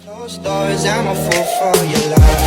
Closed doors, I'm a fool for your love.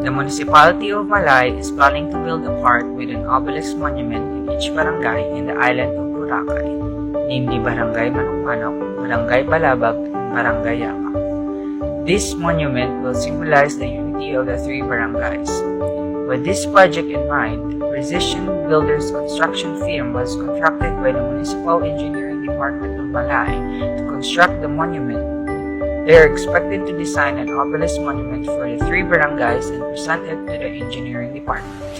The municipality of Malay is planning to build a park with an obelisk monument in each barangay in the island of Boracay, namely Barangay Manok-Manok, Barangay Balabag, and Barangay Yapak. This monument will symbolize the unity of the three barangays. With this project in mind, Precision Builders construction firm was contracted by the Municipal Engineering Department of Malay to construct the monument. They are expected to design an obelisk monument for the three barangays and present it to the engineering department.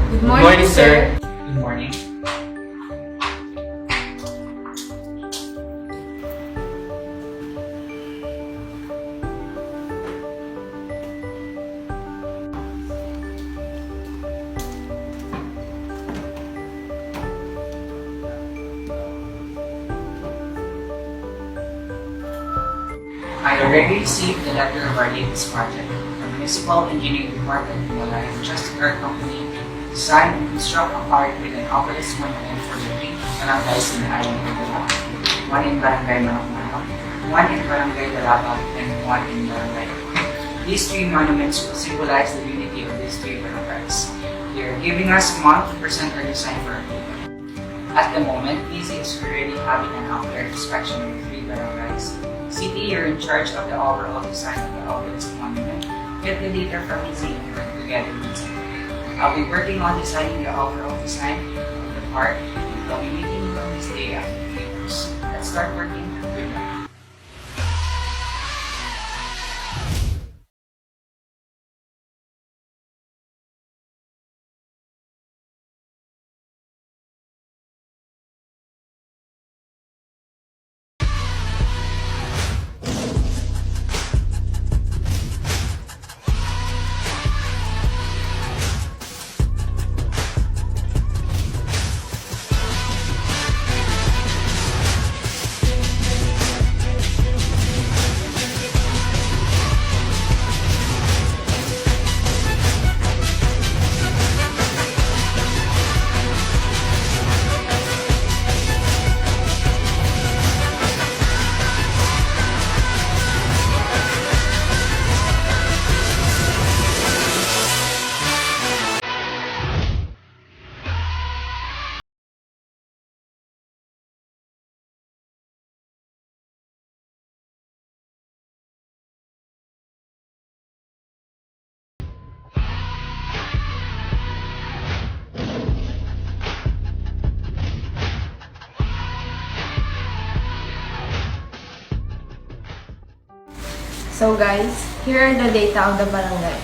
Good morning, sir. Good morning. I already received the letter of our latest project. The Municipal Engineering Department will entrust our company to design and construct a park with an obelisk monument for the three barangays in the island of Boracay. One in Barangay Manok-Manok, one in Barangay Balabag, and one in Barangay Yapak. These three monuments will symbolize the unity of these three barangays. They are giving us a month to present our design for approval. At the moment, PZ is already having an outdoor inspection of the three barangays. City, you're in charge of the overall design of the obelisk monument. Get the data from PZ and work together with City. I'll be working on designing the overall design of the park. We'll be meeting you on this day after 3 years. Let's start working. Good luck. So guys, here are the data of the barangay.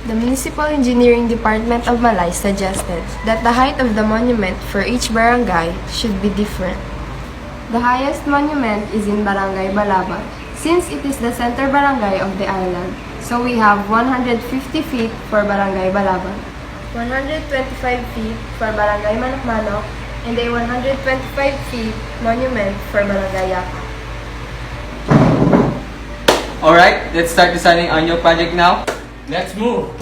The Municipal Engineering Department of Malay suggested that the height of the monument for each barangay should be different. The highest monument is in Barangay Balabag, since it is the center barangay of the island. So we have 150 feet for Barangay Balabag, 125 feet for Barangay Manok-Manok, and a 125 feet monument for Barangay Yapak. Alright, let's start designing on your project now. Let's move!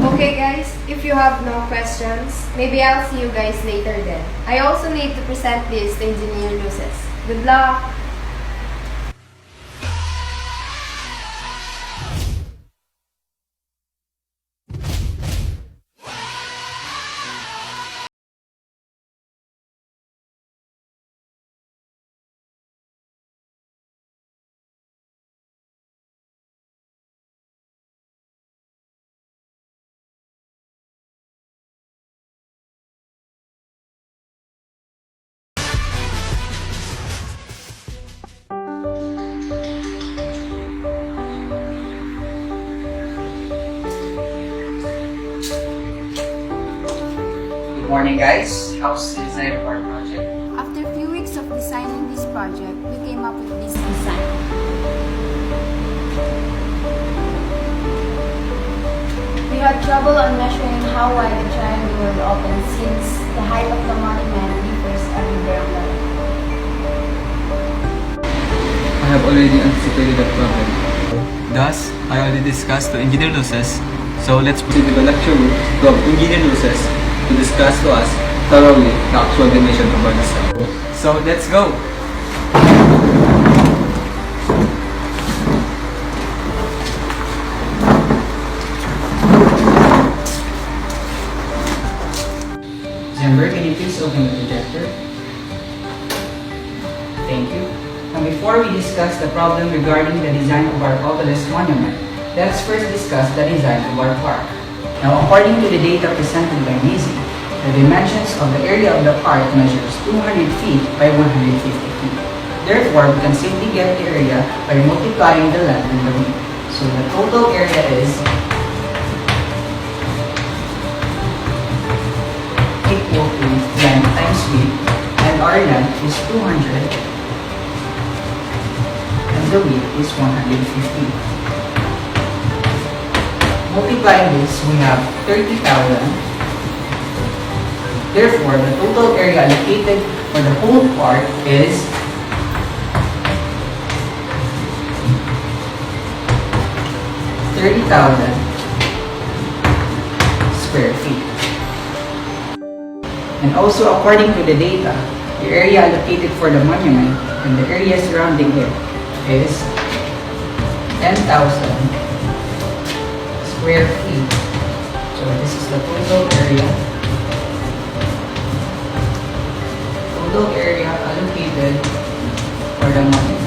Okay guys, if you have no questions, maybe I'll see you guys later then. I also need to present this to Engineer Luces. Good luck! Good morning, guys. How's the design of our project? After a few weeks of designing this project, we came up with this design. We had trouble on measuring how wide the triangle will open since the height of the monument differs every barangay. I have already anticipated that problem. Thus, I already discussed to Engineer Luces, so let's proceed with the lecture room to have Engineer Luces to discuss to us thoroughly the actual dimension of our design. So let's go! December, can you please open the projector? Thank you. Now before we discuss the problem regarding the design of our obelisk monument, let's first discuss the design of our park. Now according to the data presented by Nizi, the dimensions of the area of the park measures 200 feet by 150 feet. Therefore, we can simply get the area by multiplying the length and the width. So the total area is equal to length times width, and our length is 200 and the width is 150. Multiplying this, we have 30,000. Therefore, the total area allocated for the whole park is 30,000 square feet. And also according to the data, the area allocated for the monument and the area surrounding it is 10,000 square feet. So this is the total area. Total area allocated for the monument.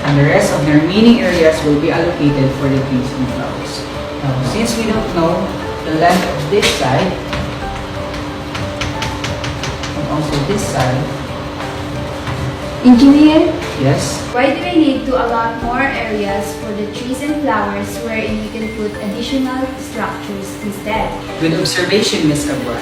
And the rest of the remaining areas will be allocated for the trees and flowers. Now, since we don't know the length of this side, and also this side, Engineer, yes, why do we need to allot more areas for the trees and flowers wherein we can put additional structures instead? good observation, Ms. Abuan.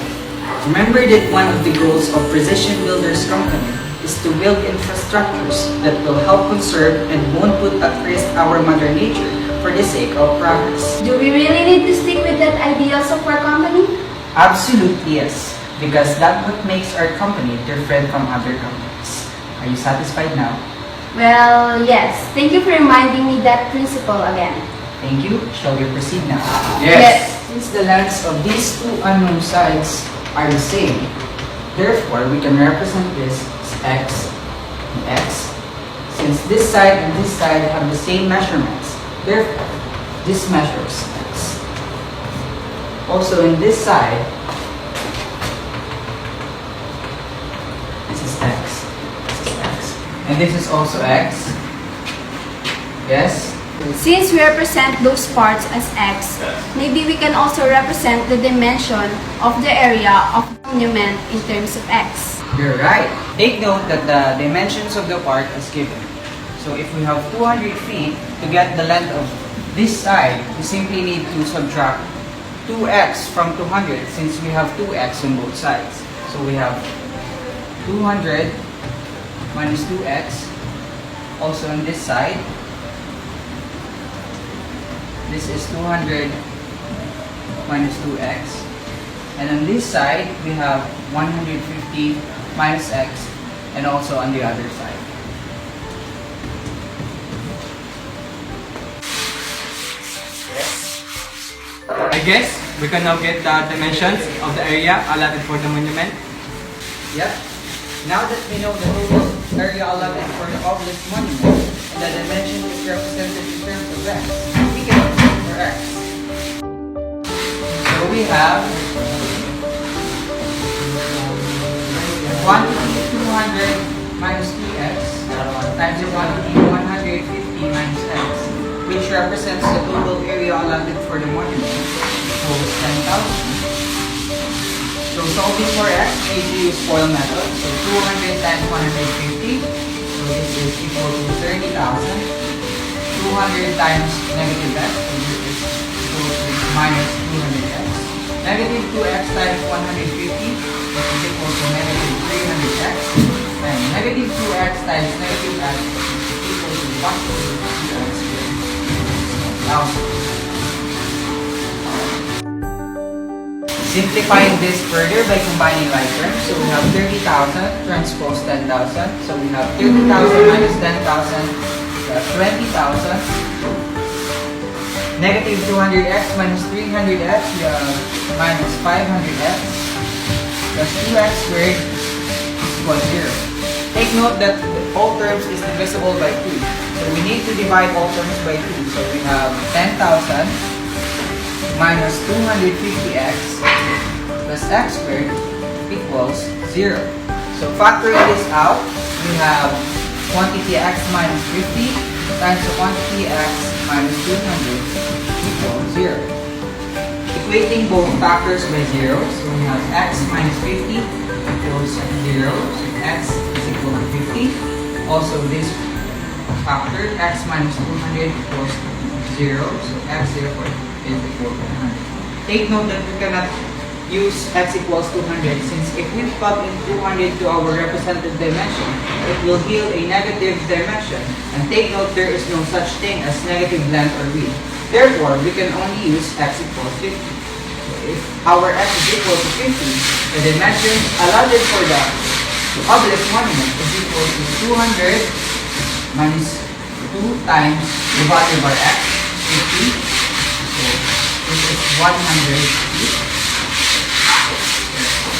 Remember that one of the goals of Precision Builders Company is to build infrastructures that will help conserve and won't put at risk our Mother Nature for the sake of progress. Do we really need to stick with that ideals of our company? Absolutely yes, because that's what makes our company different from other companies. Are you satisfied now? Well, yes. Thank you for reminding me that principle again. Thank you. Shall we proceed now? Yes. Since the lengths of these two unknown sides are the same, therefore we can represent this as x and x. Since this side and this side have the same measurements, therefore this measures x. Also in this side, this is x. This is x. And this is also x. Yes? Since we represent those parts as x, maybe we can also represent the dimension of the area of the monument in terms of x. You're right. Take note that the dimensions of the park is given. So if we have 200 feet, to get the length of this side, we simply need to subtract 2x from 200 since we have 2x on both sides. So we have 200 minus 2x. Also on this side, this is 200 minus 2x. And on this side, we have 150 minus x, and also on the other side. I guess we can now get the dimensions of the area allotted for the monument. Yep. Now that we know the total area allotted for the obelisk monument, and the dimension is represented in terms of x, we can solve for x. So we have 200 minus 2x times 150 minus x, which represents the total area allotted for the monument, equals 10,000. So solving for x, we need to use FOIL method. So 200 times 150, so this is equal to 30,000. 200 times negative x, so this is equal to minus 200x. Negative 2x times 150 is equal to negative 300x. And negative 2x times negative x is equal to positive 2x squared. Now, simplifying this further by combining like terms, so we have 30,000 transpose 10,000. So we have 30,000 minus 10,000 plus 20,000. Negative 200x minus 300x, we have minus 500x plus 2x squared is equal to 0. Take note that all terms is divisible by 2. So we need to divide all terms by 2. So we have 10,000 minus 250x plus x squared equals 0. So factoring this out, we have quantity x minus 50 times the quantity x minus 200 equals 0. Equating both factors by 0, so we have x minus 50 equals 0, so x is equal to 50. Also this factor, x minus 200 equals 0, so x therefore is equal to 100. Take note that we cannot use x equals 200 since if we plug in 200 to our representative dimension, it will yield a negative dimension. And take note there is no such thing as negative length or width. Therefore, we can only use x equals 50. So if our x is equal to 50, the dimensions allotted for the obelisk monument is equal to 200 minus 2 times the value of our x, 50. So this is 100 feet.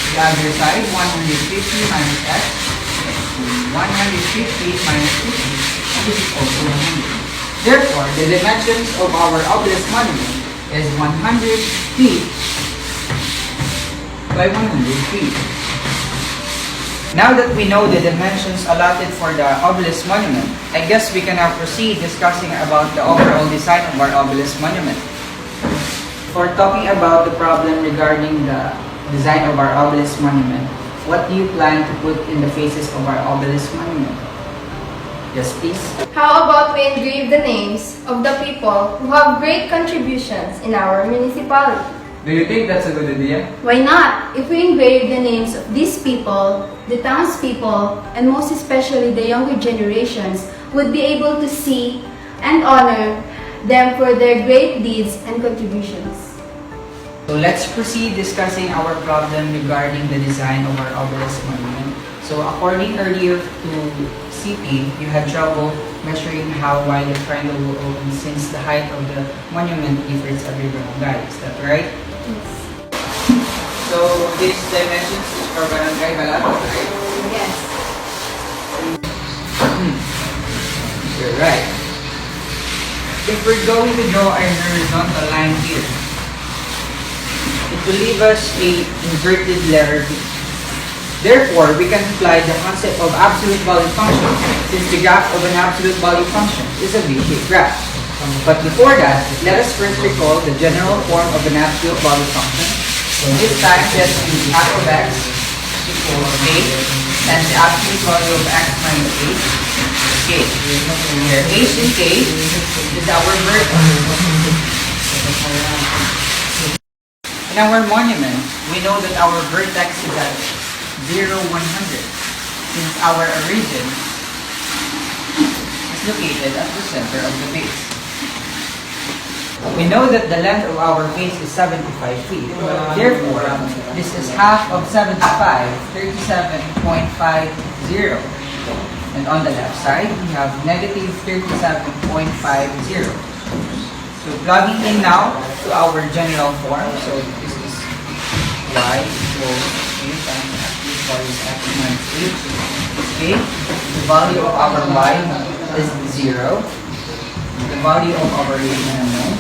The other side, 150 minus x, 150 minus 50 is equal to 100. Therefore, the dimensions of our obelisk monument is 100 feet by 100 feet. Now that we know the dimensions allotted for the obelisk monument, I guess we can now proceed discussing about the overall design of our obelisk monument. For talking about the problem regarding the design of our obelisk monument, what do you plan to put in the faces of our obelisk monument? Yes, please. How about we engrave the names of the people who have great contributions in our municipality? Do you think that's a good idea? Why not? If we engrave the names of these people, the townspeople, and most especially the younger generations would be able to see and honor them for their great deeds and contributions. So let's proceed discussing our problem regarding the design of our obelisk monument. So according earlier to CP, you had trouble measuring how wide the triangle will open since the height of the monument differs every barangay. Is that right? Yes. So these dimensions are barangay Balato, right? Yes. You're right. If we're going to draw a horizontal line here, it will leave us a inverted letter V. Therefore, we can apply the concept of absolute value function since the graph of an absolute value function is a V-shaped graph. But before that, let us first recall the general form of an absolute value function. So this time, let's use f of x equals a and the absolute value of x minus a is k. Where h and k is our vertex. In our monument, we know that our vertex is at 0, 100, since our origin is located at the center of the base. We know that the length of our base is 75 feet. Therefore, this is half of 75, 37.50. And on the left side, we have negative 37.50. So plugging in now to our general form, so this is y equals a times absolute value of x minus a. Okay, the value of our y is 0. The value of our a is unknown.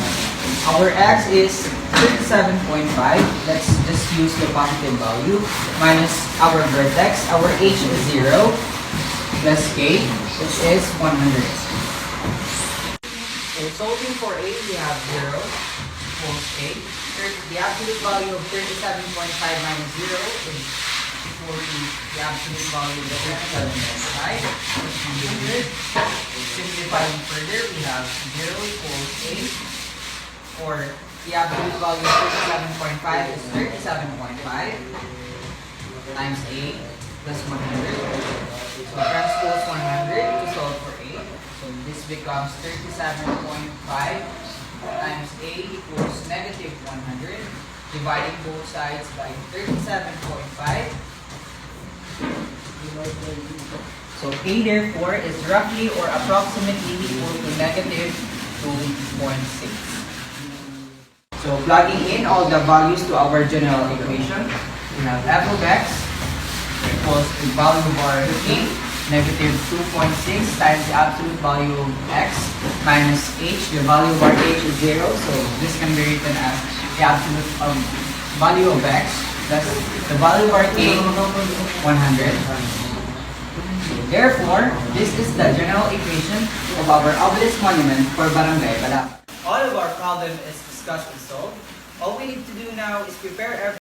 Our x is 37.5. Let's just use the positive value minus our vertex. Our h is 0 plus k, which is 100. So solving for a, we have 0 equals a. The absolute value of 37.5 minus 0 is equal to the absolute value of 37.5, which is 100. Simplifying further, we have 0 equals a, or the absolute value of 37.5 is 37.5 times A plus 100. So transpose 100 to solve for A. So this becomes 37.5 times A equals negative 100. Dividing both sides by 37.5. So A therefore is roughly or approximately equal to negative 2.6. So plugging in all the values to our general equation, we have f of x equals to value bar A, negative 2.6 times the absolute value of x minus h. The value bar h is 0, so this can be written as the absolute value of x plus the value bar k, 100. Therefore, this is the general equation of our obelisk monument for Barangay Balapa. All of our problem is discussed and solved. All we need to do now is prepare everything